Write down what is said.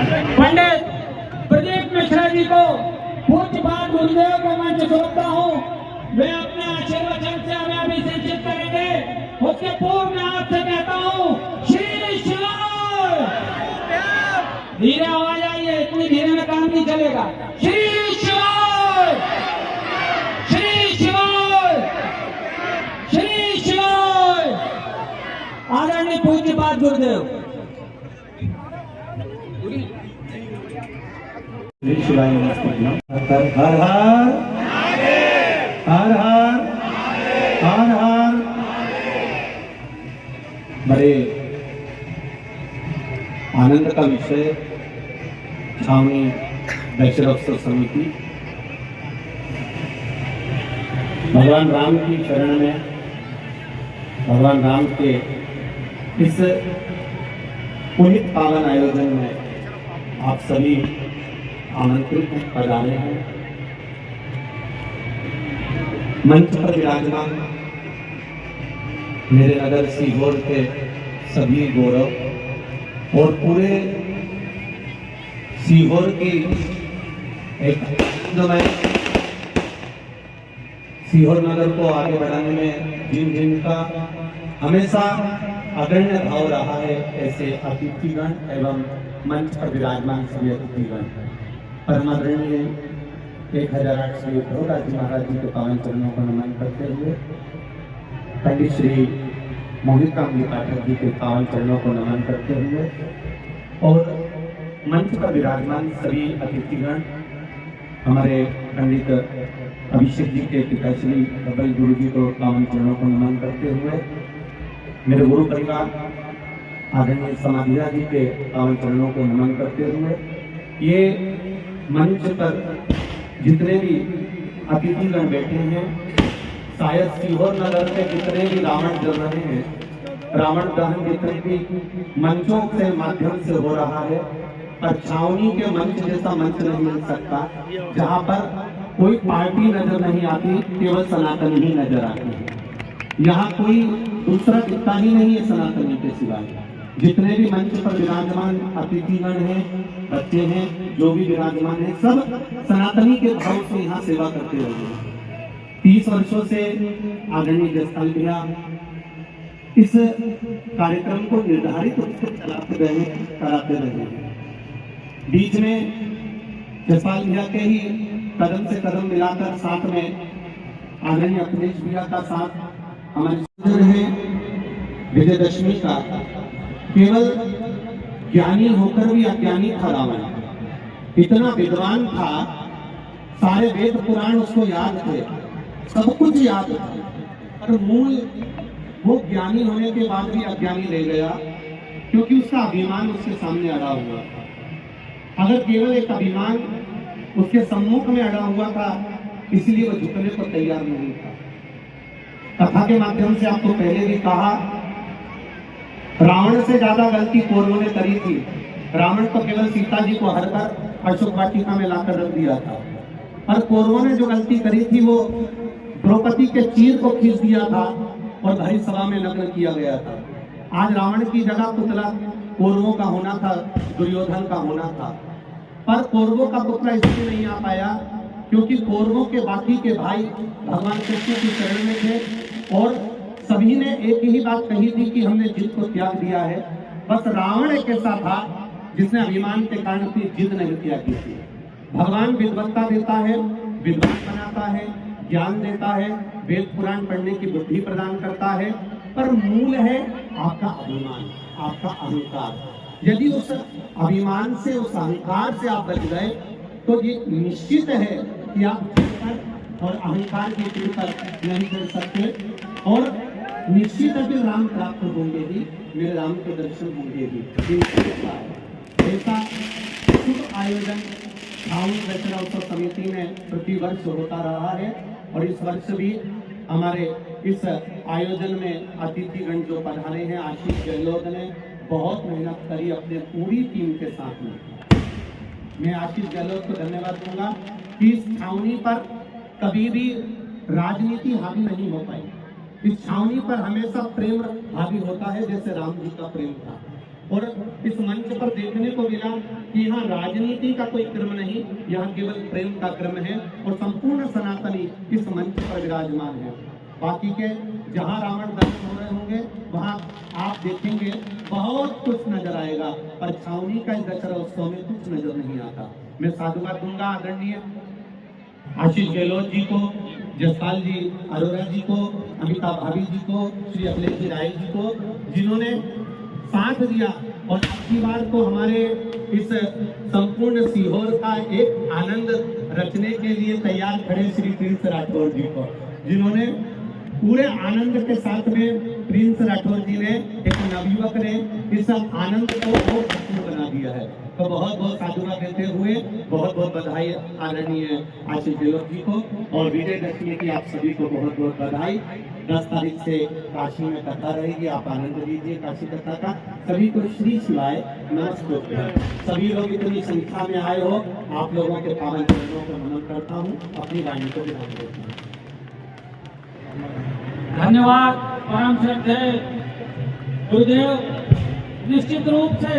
पंडित प्रदीप मिश्रा जी को पूज्यपाद गुरुदेव को मंच सौंपता हूँ। वे अपने आशीर्वचन से हमें अभिषेचित करेंगे। उसके पूर्व में आपसे कहता हूँ श्री शिवाय। धीरे आवाज आई है, इतनी धीरे में काम नहीं चलेगा। श्री शिवाय, श्री शिवाय, श्री शिवाय। आदरणीय पूज्यपाद गुरुदेव। शिवाय नमस्ते। हर हर हर हर हर हर। बड़े आनंद का विषय छावनी वैश्योत्सव समिति भगवान राम की शरण में, भगवान राम के इस पुनीत पावन आयोजन में आप सभी आमंत्रित पधारे हैं। मंच पर विराजमान मेरे नगर सीहोर के सभी गौरव और पूरे सीहोर की एक सीहोर नगर को आगे बढ़ाने में जिनका हमेशा अग्रण्य भाव रहा है, ऐसे अतिथिगण एवं मंच पर विराजमान सभी अतिथिगण परमादरणीय 1800 ध्रुवराज महाराज जी के पावन चरणों को नमन करते हुए पंडित श्री मोहित राम जी पाठक जी के पावन चरणों को नमन करते हुए और मंच पर विराजमान सभी अतिथिगण हमारे पंडित अभिषेक जी के पिताश्री बबल गुरु जी को पावन चरणों को नमन करते हुए मेरे गुरु परिवार आदरणीय समाधिया जी के पावन चरणों को नमन करते हुए ये मंच पर जितने भी अतिथिगण बैठे हैं, शायद सीहोर नगर में जितने भी रावण जल रहे हैं, रावण दहन जितने भी मंचों के माध्यम से हो रहा है, पर छावनी के मंच जैसा मंच नहीं मिल सकता जहां पर कोई पार्टी नजर नहीं आती, केवल सनातन ही नजर आते हैं। यहाँ कोई दूसरा दिखता ही नहीं है सनातनी के सिवाय। जितने भी मंच पर विराजमान अतिथिगण हैं, बच्चे हैं, जो भी विराजमान हैं, सब सनातनी के भाव से यहाँ सेवा करते रहे हैं। 30 वर्षों से आदरणीय जसपाल भैया इस कार्यक्रम को निर्धारित रूप से कराते रहे। बीच में जसपाल भैया के ही कदम से कदम मिलाकर साथ में आदरणीय अखिलेश भैया का साथ हमारे है। विजयदशमी का केवल ज्ञानी होकर भी अज्ञानी था रावण। इतना विद्वान था, सारे वेद पुराण उसको याद थे, सब कुछ याद था, पर मूल वो ज्ञानी होने के बाद भी अज्ञानी रह गया, क्योंकि उसका अभिमान उसके सामने अड़ा हुआ। अगर केवल एक अभिमान उसके सम्मुख में अड़ा हुआ था, इसलिए वो झुकने को तैयार नहीं था। कथा के माध्यम से आपको पहले भी कहा, रावण से ज्यादा गलती कौरवों ने करी थी। रावण तो केवल सीता जी को हरकर अशोक वाटिका में लाकर रख दिया था, पर कौरवों ने जो गलती करी थी वो द्रौपदी के चीर को खींच दिया था और भरी सभा में नग्न किया गया था। आज रावण की जगह पुतला कौरवों का होना था, दुर्योधन का होना था, पर कौरवों का पुतला इसलिए नहीं आ पाया क्योंकि कौरवों के बाकी के भाई भगवान कृष्ण की शरण में थे और सभी ने एक ही बात कही थी कि हमने जिद को त्याग दिया है। बस रावण एक ऐसा था जिसने अभिमान के कारण अपनी जिद नहीं त्यागी थी। भगवान विद्वत्ता देता है, विद्वान बनाता है, ज्ञान देता है, वेद पुराण पढ़ने की बुद्धि प्रदान करता है, पर मूल है आपका अभिमान, आपका अहंकार। यदि उस अभिमान से, उस अहंकार से आप बच गए तो ये निश्चित है कि आप और अहंकार की कृपा नहीं कर सकते और निश्चित है कि राम प्राप्त होंगे ही, मेरे राम के दर्शन होंगे ही। ऐसा शुभ आयोजन छावनी वैश्योत्सव समिति में प्रतिवर्ष होता रहा है और इस वर्ष भी हमारे इस आयोजन में अतिथिगण जो पधारे हैं, आशीष गहलोत ने बहुत मेहनत करी अपने पूरी टीम के साथ में। मैं आशीष गहलोत को धन्यवाद दूंगा कि इस छावनी पर कभी भी राजनीति हावी नहीं हो पाई। इस छावनी पर हमेशा प्रेम हावी होता है, जैसे राम जी का प्रेम था। और इस मंच पर देखने को मिला कि यहाँ राजनीति का कोई क्रम नहीं, यहाँ केवल प्रेम का क्रम है और संपूर्ण सनातनी इस मंच पर विराजमान है। बाकी के जहाँ रावण दहन हो रहे होंगे वहाँ आप देखेंगे बहुत कुछ नजर आएगा, पर छावनी का इस दशहरा उत्सव में कुछ नजर नहीं आता। मैं साधुवाद दूंगा आदरणीय आशीष गहलोत जी को, जसपाल जी अरोरा जी को, अमिता भाभी जी को, श्री अखिलेश जी राय जी को, जिन्होंने साथ दिया और अगली बार को हमारे इस संपूर्ण सीहोर का एक आनंद रचने के लिए तैयार खड़े श्री प्रिंस राठौर जी को, जिन्होंने पूरे आनंद के साथ में प्रिंस राठौर जी ने एक नवयुवक ने इस आनंद को और भरपूर बना दिया है। तो बहुत बहुत साधुवाद देते हुए बहुत बहुत बधाई आदरणीय आशीष गहलोत जी को और विजयदशमी की आप सभी को बहुत बहुत बधाई। 10 तारीख से काशी में कथा रहेगी, आप आनंद लीजिए काशी कथा का। सभी को श्री शिवाय नमस्ते। सभी लोग इतनी संख्या में आए हो, आप लोगों के पावन चरणों को नमन करता हूँ, अपनी वाणी को विराम देता हूँ। धन्यवाद परम श्रद्धेय गुरुदेव। निश्चित रूप से